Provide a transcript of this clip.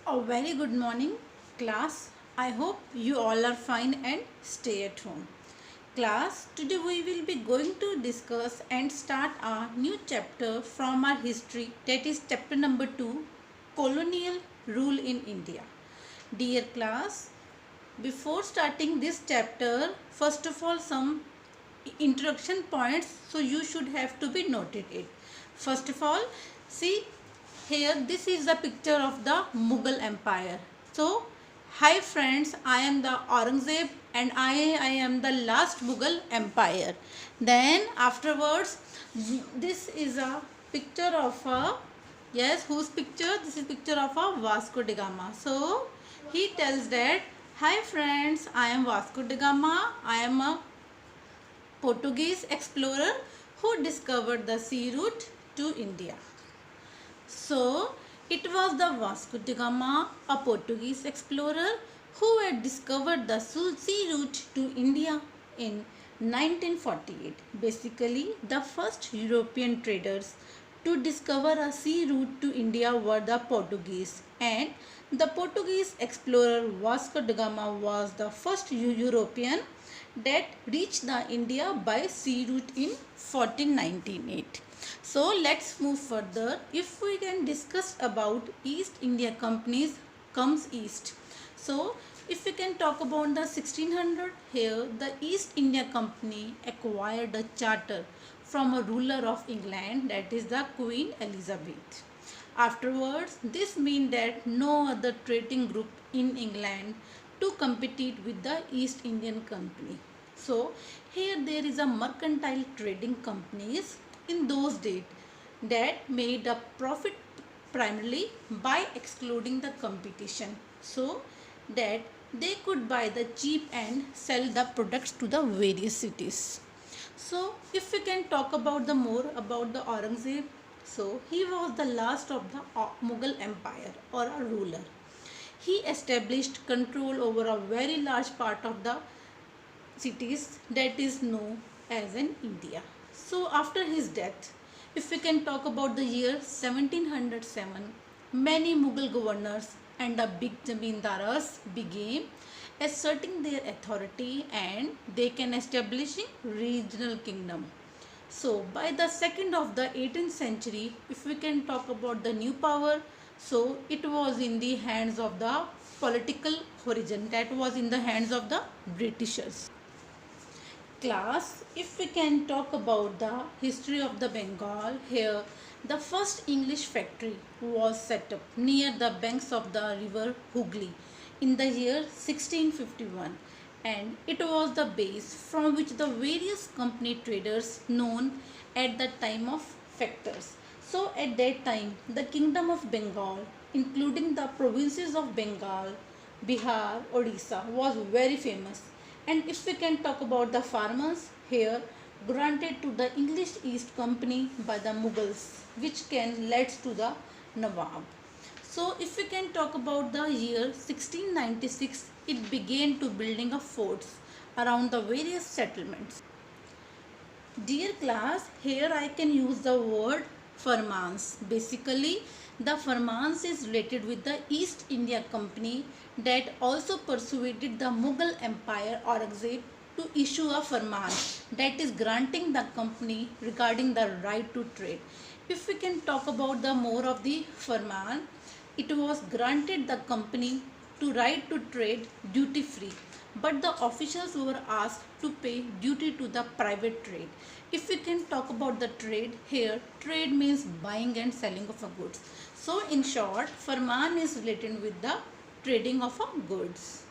A very good morning, class. I hope you all are fine and stay at home. Class, today we will be going to discuss and start a new chapter from our history, that is chapter number 2, Colonial Rule in India. Dear class, before starting this chapter, first of all some introduction points, so you should have to be noted it. First of all, see here, this is the picture of the Mughal Empire. So hi friends, I am the Aurangzeb and I am the last Mughal Empire. Then afterwards, this is a picture of a, yes, whose picture? This is picture of a Vasco da Gama. So he tells that, hi friends, I am Vasco da Gama. I am a Portuguese explorer who discovered the sea route to India. So, it was the Vasco da Gama, a Portuguese explorer, who had discovered the sea route to India in 1948. Basically, the first European traders to discover a sea route to India were the Portuguese, and the Portuguese explorer Vasco da Gama was the first European that reached the India by sea route in 1498. So let's move further. If we can discuss about East India Companies comes east. So if we can talk about the 1600, here the East India Company acquired a charter from a ruler of England, that is the Queen Elizabeth. Afterwards, this means that no other trading group in England to compete with the East Indian Company. So here there is a mercantile trading companies in those days that made a profit primarily by excluding the competition, so that they could buy the cheap and sell the products to the various cities. So if we can talk about the more about the Aurangzeb, so he was the last of the Mughal Empire or a ruler. He established control over a very large part of the cities that is known as in India. So after his death, if we can talk about the year 1707, many Mughal governors and the big Zamindaras began asserting their authority and they can establishing regional kingdom. So by the second of the 18th century, if we can talk about the new power, so it was in the hands of the political origin, that was in the hands of the Britishers. Class, if we can talk about the history of the Bengal, here the first English factory was set up near the banks of the river Hooghly in the year 1651, and it was the base from which the various company traders known at the time of factors. So at that time the kingdom of Bengal, including the provinces of Bengal, Bihar, Odisha, was very famous. And if we can talk about the farmers, here granted to the English East Company by the Mughals, which can lead to the Nawab. So if we can talk about the year 1696, it began to building of forts around the various settlements. Dear class, here I can use the word Farmans. Basically, the Farmans is related with the East India Company that also persuaded the Mughal Empire Aurangzeb to issue a Farman, that is granting the company regarding the right to trade. If we can talk about the more of the Farman, it was granted the company to right to trade duty free, but the officials were asked to pay duty to the private trade. If we can talk about the trade, here trade means buying and selling of a goods. So in short, Farman is related with the trading of a goods.